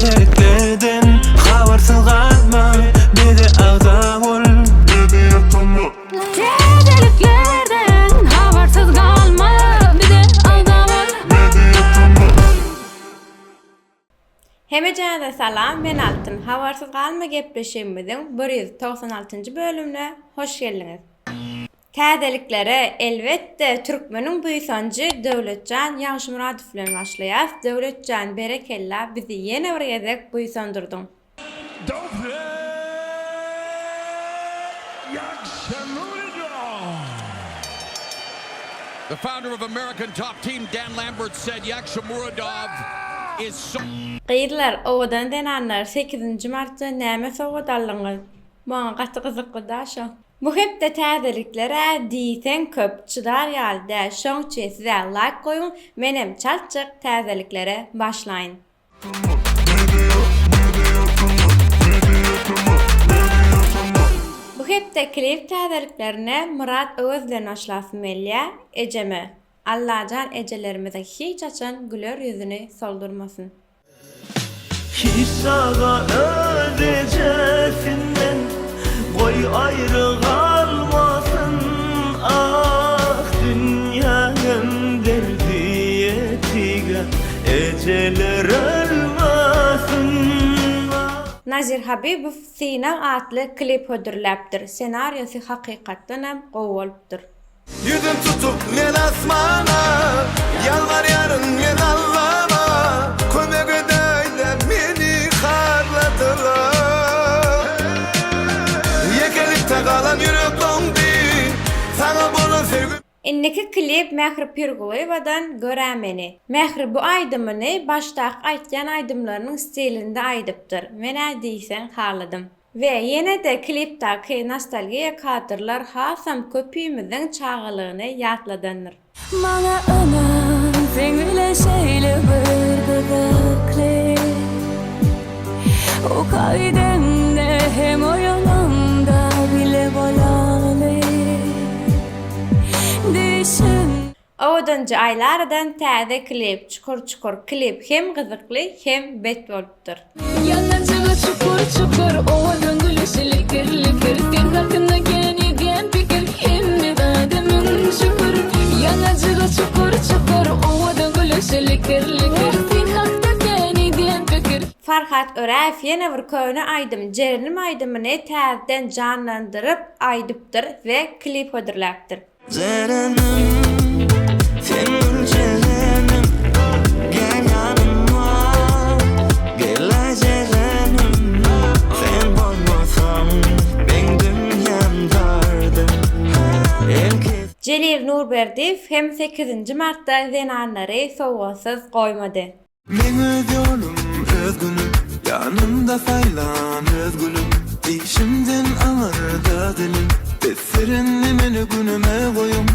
Täzeliklerden habersiz kalma, bizi ağda ol. Täzeliklerden habersiz kalma, bizi ağda ol. Hemejäde salam, men Altyn. Habersiz kalma gepleşigimiziň 196-njy bölümine hoş geldiňiz. Täzeliklere elbetde türkmeniň büýsanjy Döwletjan Ýagşymyradow bilen başlaýas. Döwletjan berekella bizi ýene bir gezek büýsandyrdyň. The founder of American Top Team, Dan Lambert, said Yakshimuradov is so... Gıyırlar, owadan denanlar 8-nji martda näme sowgat aldyňyz? Maňa gaty gyzykly da şo. Bu hepde täzeliklere diýsen köp çydar ýaly-da. Şoňça size like goýun, menem çalçyk täzeliklere başlaýyn. Bu hepde klip täzeliklerine Murat Öz bilen başlasyn belli. Ejeme. Allahan ejelerimize hiç açan güler yüzünü soldurmasın. Hiç sağa ödecesinden koy ayrı kalmasın. Ah dünyanın derdi yetiga eceler ölmesin. Nazir Habibov Sina adlı klip ödürläpdir. Senaryosu hakykatdan hem gowulypdyr. Yüzüm tutup men asmana, yalvar yarın men Allah'ıma, kömek edeyle beni harladılar. Yekelikte kalan yürek dondu, sana bunu sevgi. Indiki klip Mähri Pirgoýewadan Görämeni. Mähri bu aýdymyny başdak aýtýan aýdymlarynyň stilinde aýdypdyr. Mene diýsen harladym. Ve yine de klipdaki nostalgiya kadrlar hasam köpüýümiziň çağalygyny ýatladandyr. Maňa öňüm seňle şeýle birdikli. O kaýdemde hem oýalanda bile bolaly. Düşün. Owadanjy aýlardan täze klip, çukur klip hem gyzykly hem bet bolupdyr. Yanacığı çukur çukur o döngülüşü likir likir sen hakkında geniden fikir emmi ademin şükür yanacığı çukur çukur o döngülüşü likir likir sen hakkında geniden fikir. Farhat Öräf ýene bir köýne aýdym, jerenim aýdymyny täzeden janlandyryp aýdypdyr we klip ödürläpdir. Jerenim, senin jerenim, gel yanıma, gel jerenim, sen bolmasan ben dünyam dardım. Celil Nurberdiýew hem 8-nji martda zenanlary sowgasyz goýmady. Men öz yolum, öz günüm, yanımda saylan öz gülüm. Dişimden ağırda dilim, tesirinli meni günüme koyum.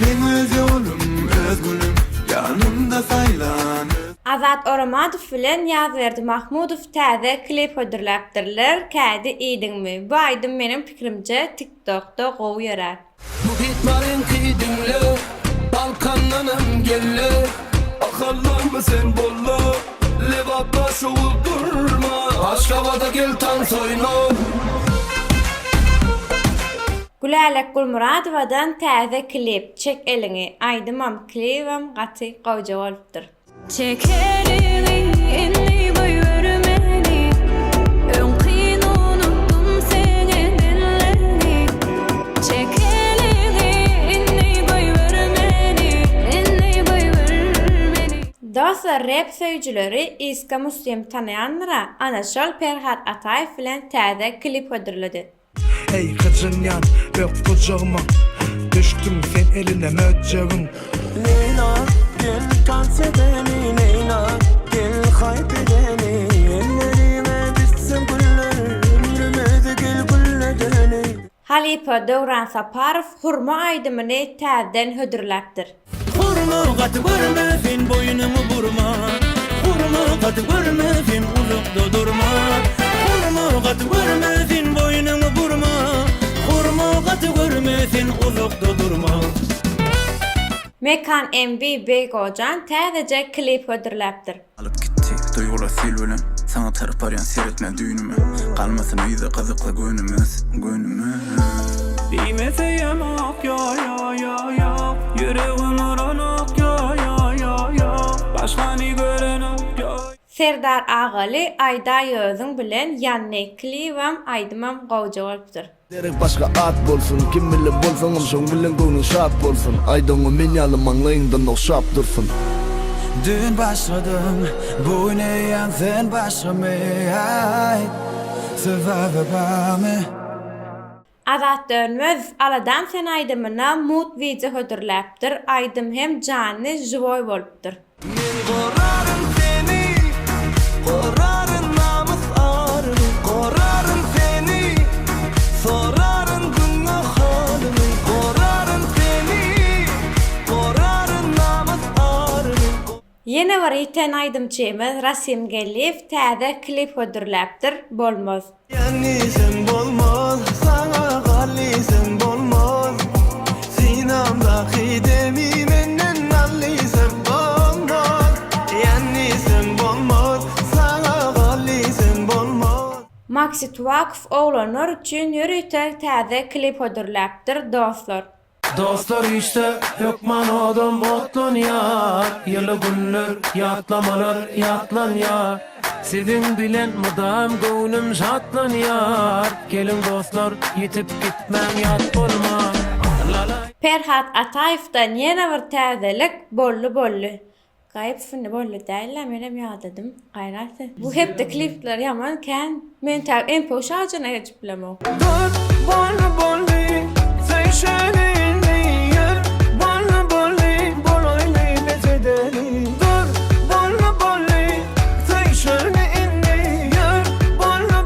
Men öz yolum, öz gülüm, yanımda saylan Azat Oramadov bilen Ýazverdi Mahmudow täze klip ödürläpdirler. Kädi iýdiňmi? Bu aýdym menim pikirimje TikTokda gowy ýerer. Bu hitmarin kıydımlı, Balkanlanım gelle. Akallarımı sen bolla, Levatta şoğul durma, Aşkabada gel tan soyna. Gülälek Gulmuradowadan täze klip çek elini. Aýdymam klipim gaty gowja bolupdyr. Çek elini enli boývermeni öňkyn unutdum seni dilleni çek elini enli boývermeni Dostlar, rap söýjüleri Iska Muslim tanaýanlara ana şol Ferhat Ataýew bilen täze klip ödürledi. Hey kıçınyan, öp kucağıma, düştüm sen eline möcceğim. Leyla, gel kanse beni, Leyla, gel kaybedeni. Ellerime bitsin güller, ömrüme de gel gülledeni. Halipa Döwran Saparow hurma aýdymyny täzeden hödürläpdir. Hurma gaty görmesin, boynumu burma. Hurma gaty görmesin, uzakda durma. Hurma gaty görmesin, boynumu burma. Hurma gaty görmesin, uzakda durma. Mekan MB Begojan täzece klip ödürläpdir. Alıp gitti duygular sil bilen sana tarparyan seyretme düğünümü kalmasın uyda kazıkla gönlümüz Bilmeseyem ak ya yüreğim oranak ya başkani gören ak ya. Serdar Ağaly Ayda Yözüň bilen ýanny kliwam aýdymam gowja bolupdyr. Derek başka at bolsun, kim bilen bolsaňam şoň bilen göňüň şat bolsun. Aýdyňy men ýaly maňlaýyndan okşap dursun. Dün başladım bu ne yan sen başlama Sebebimi Azat Dönmez Aladam sen aýdymyna mut wize hödürläpdir. Aýdym hem jany żywoy bolupdyr. Korarım seni Korarım namus ağrını Korarım seni Sorarım günah halını Korarım seni Korarım namus ağrını Yine var iten aydımçymyz Rasim Geliv täze klip hödürläpdir. Bolmaz. Yani sen bolmaz Sana galli sen bolmaz Sinamdaki demi menden nalli sen bolmaz Yani sen bolmaz Sana galli sen bolmaz Maxi Twakf oglanlar üçin ýürüýte täze klip hödürläpdir dostlar. Dostlar işte yok man adam otlan ya. Yılı günler yatlamalar yatlan ya. Sizin bilen mudam gönlüm şatlan ya. Gelin dostlar yitip gitmem yat bolma. Perhat Ataýew'dan ýene bir täzelik bollu. Gaýyp funny bollu däl, menem ýadadım. Gaýraty. Bu hepde klipler ýaman kän. Men täp en poşagyna geçip bilemok. Dur bollu sen şeýle yer. Bollu boloyly bezedeli. Dur bollu sen şeýle yer. Bollu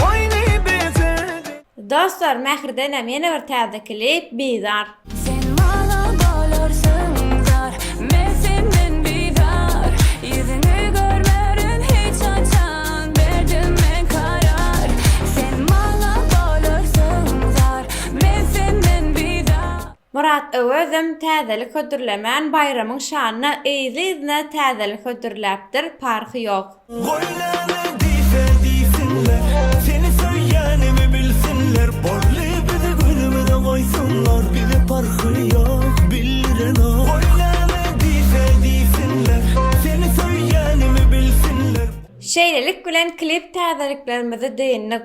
oýny bezedeli. Dostlar, Mähirdenem ýene bir täze klip Bizar. Sen bana bolursun zar, men senden bidar. Yüzünü görmerin hiç açan, verdim men karar. Sen bana bolursun zar, men senden bidar. Murat Öwözüm täzelik hödürlemän bayramyň şanyna izli-izne täzelik hödürläpdir. Parky ýok. Goylana diýsinler Seni söýýänimi bilsinler Borly bizi günüme de goýsunlar Bizi parky ýok bildiren o Goylana diýsinler Seni söýýänimi bilsinler Şeýlelik bilen klip täzeliklerimizi diýindik.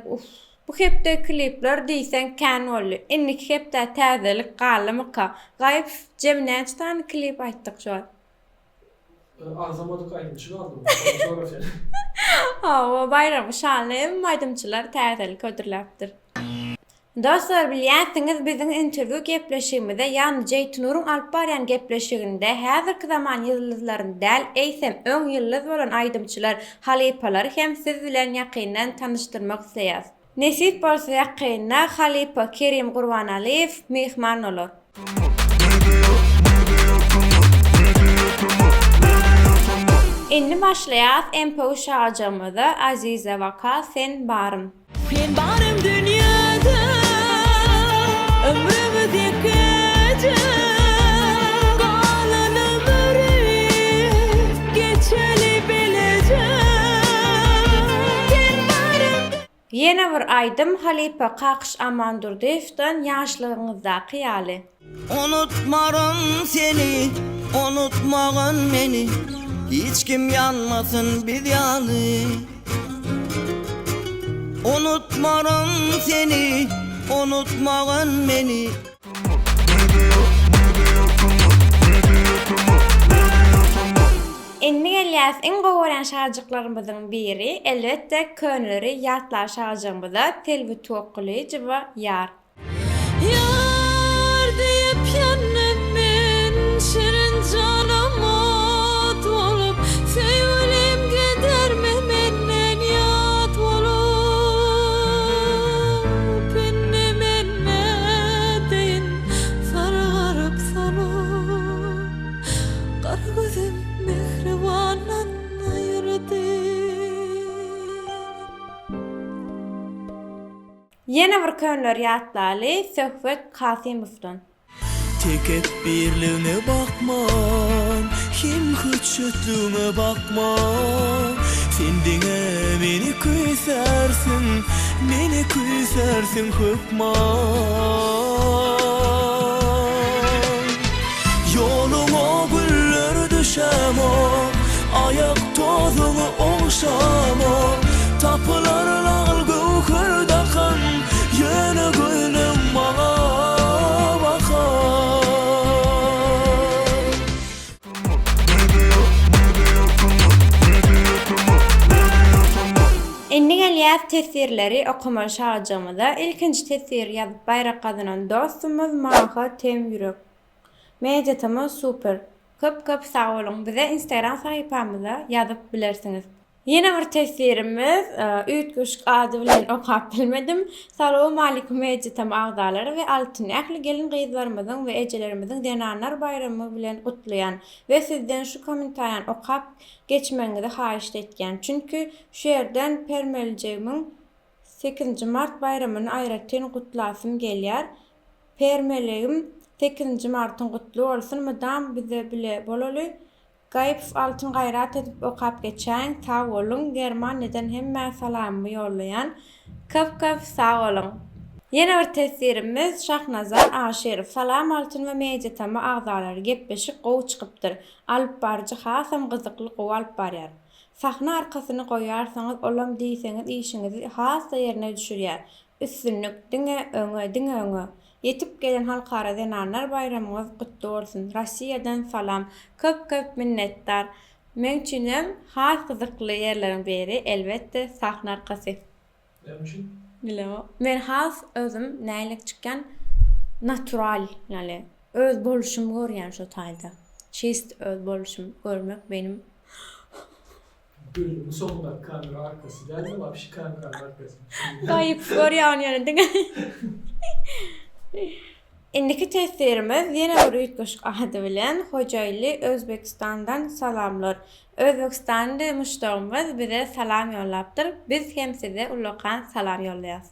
Bu hepde klipler diýsen kän boldy. Inniki hepde täzelik galymyka. Gaýyp jemnäçden klip aýtdyk şu an. Azamadık ayrımcılığı aldım. O bayramı şanly maýdymçylar täzelik hödürläpdir. Dostlar, bilýänsiňiz biziň interwiu gepleşigimizde ýani Jeytunurun alyp barýan gepleşiginde häzirki zaman ýyldızlaryny däl, eýsem öň ýyldız bolan aýdymçylar, halipalar hem siz bilen ýakyndan tanışdyrmak isleýäs. Nesip bolsa ýakynda Halipa Kerim Gurbanaliýew mehman bolar. Indi başlaýas MP şarjymyza Azize Waka sen barym. Sen barım dünyada, ömrümüz yekece. Kalan ömrü geçeli bileceğim. Sen barım. Yine bir aýdym Halipa Kakış Amandurdiýewden ýaşlygyňyzdaky ýaly. Unutmarım seni, unutmağın beni. Hiç kim yanmasın bir yanı. Unutmarım seni, unutmağın beni. Indi gelýäs en gowaran şarjyklarymyzyň biri elbetde Könleri ýatlar şarjymyza telwi tokuly we ýar. Yar deyip yanımın şirin canıma dolup sevgilim gider mi menden yat olup inni menne deyin sararıp sanıp kara gözüm mehribanan ayırdı. Yine bir Könler ýatlaly Söhbet Kasimowdan. Tek et birliğine bakman, kim küçüklüğüme bakma. Sen dine meni küsersin, meni küsersin hükma. Yoluma güller düşem o, ayak tozunu oğuşam o. Tapılar lağıl gövkür dakan, yine gülüm bana bakar. Inni gelýär tesirleri okuma şajamyda ilkinji tesir ýazyp bayrak kazanan dostumuz Maha Temýürek. Medjatamy super. Köp sag bolun. Bize Instagram sayfamyza ýazyp bilersiňiz. Yine bir tesirimiz üýtgüş ady bilen okap bilmedim. Salam alaykum medjatam agdalary we altyn ähli gelin gyzlarymyzyň we ejelerimizin denanlar bayramy bilen gutlaýan we sizden şu kommentaryan okap geçmeňizi haýyş etgen. Çünkü şu yerden Permeljegimiň 8 Mart bayramyny aýratyn gutlasym gelýär. Permelegim 8 Martyň gutly bolsun, madam bize bile bolaly. Gaýp altyn gaýrat edip okap geçen sag bolun. Germaniýadan hemme salamy ýollaýan. Köp sag bolun. Ýene bir tesirimiz Şahnazar Aşerif. Salam altyn we medjatamy agdalary gepleşik gowy çykypdyr. Alyp barjy hasam gyzykly gowy alyp barýar. Sahna arkasyny goýarsaňyz olam diýseňiz işiňizi hasa ýerine düşürýär. Üstünlük diňe öňe. Yetip gelen halkara denanlar bayramyňyz gutly bolsun. Rossiýadan salam. Köp minnetdar. Men üçinem has gyzykly ýerleriň biri elbetde sahna arkasy. Benim için Bilema. Men has özüm näýlik çykan natural, ýani öz boluşum görýän şu taýda. Çist öz boluşum görmek benim bölümün sonunda kamera arkası geldi ama bir şey kamera arkası. gaýyp görýän ýani diňe. Indiki tesirimiz ýene bir üýtgüş ady bilen Hojaýly Özbekistandan salamlar. Özbekistanda müşterimiz bize salam ýollapdyr. Biz hem size ulokan salam ýollaýas.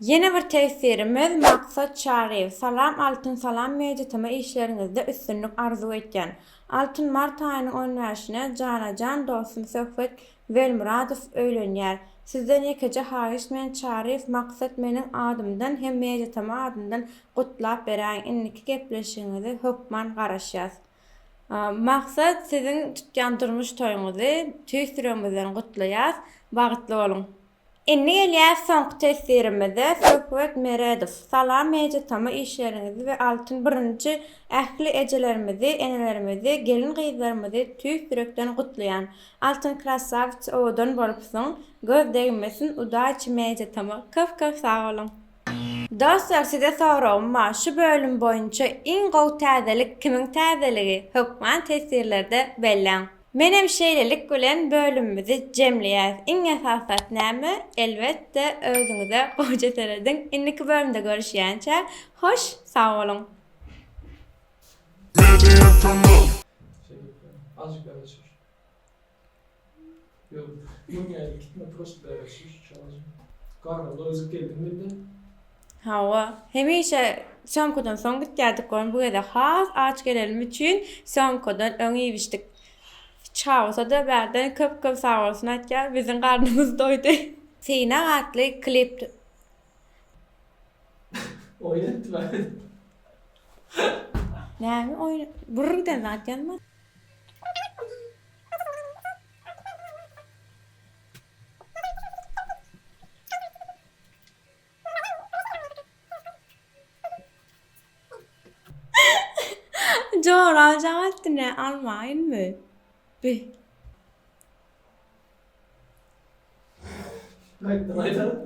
Ýene bir tesirimiz Maksat Şaryp. Salam altyn salam medjatamy işleriňizde üstünlük arzu etken. 6 Mart aýynyň 15-ine janajan dostum Söhbet Velmuradov öýlenýär. Sizden ýekece haýyş men Şaryp Maksat meniň adymdan hem medjatamy adymdan gutlap berän inniki gepleşiňizi hökman garaşýas. Maksat sizin tutgan durmuş toýuňyzy tüýsüremizden gutlaýas, bagytly bolun. Inni gelýär soňky tesirimize Söhbet Meredov. Salam medjatamy işleriňizi we altyn birinji ähli ejelerimizi, enelerimizi, gelin gyzlarymyzy tüýsürekden gutlaýan. Altyn krasavç owadan bolupsyň, göz değmesin udaç medjatamy. Köp sag bolun. Dostlar, size sorum var. Şu bölüm boyunca en gowy täzelik kimiň täzeligi? Hökman tesirlerde belläň. Menem şeýlelik bilen bölümimizi jemleýär. Iň esasat näme? Elbetde özüňize gowy terediň. Indiki bölümde görüşýänçe hoş, sag bolun. Azıcık daha sür. Yok, dünyaya gitme prost böyle sür. Karnımda özük geldim bir de. Hawa, hemişe sömkodan soň gitýärdik goň bu ýerde has aç gelelim üçin sömkodan öňe ýibişdik. Çağsa da berden köp sag bolsun atýar, biziň garnymyz doýdy. Sina atly klip Oynattı ben. näme oýna burrdan atýanmy? Jora jagatne almaýynmy? Bir. Aydan.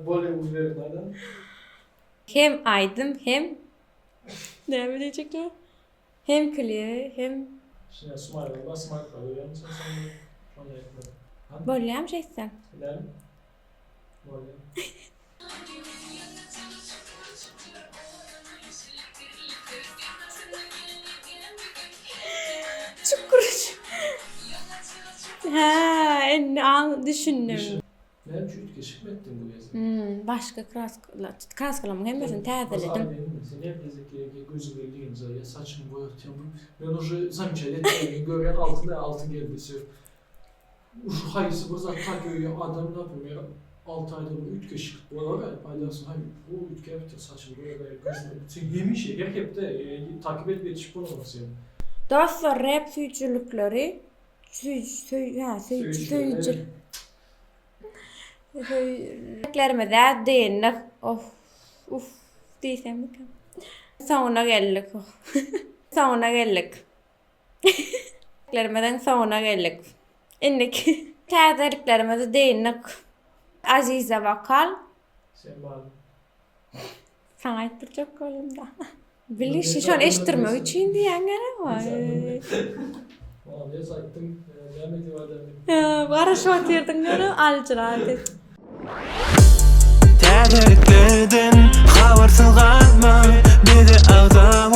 Böyle uzun aydan. Hem aydın hem ne bilecektim? Hem kliye hem Şimdi Sumar'da Smart kalıyor. Yani sen onu yapmadın. bolyam şeysen. İlerle. Böyle. Çukur. Ha, en düşündüm. Ne üçüncü keşif mi ettin bu yazı? Başka kraskalamın hemmesin täzeledim. Sen hep yazık gözü verdiğin ya saçımı boyatıyorum. Ben уже замечали ettiğimi gören altın geldi sırf. Şu hayısı bu zaten görüyor adam ne yapıyor? 6 ayda bu 3 keşif bu arada paydası hani bu 3 keşif saçımı boyatıyorum. Sen yemiş ya hep de takip et yetişip olması yani. Dostlar rap süýçülükleri Reklerime de değinlik. Uf diysem mi? Sonuna geldik. Sonuna geldik. Reklerimeden sonuna geldik. İndik. Täzeriklerime de değinlik. Azize Vakal. Sen bana. Sana aytır çok kolumda. Bilişi şu an eştirme üçün diyen gene var. Vallahi sayttım. Devam ediyor. Barış otirdin gene alçıradı. Täzeriklerden habarsız galma, bizi agza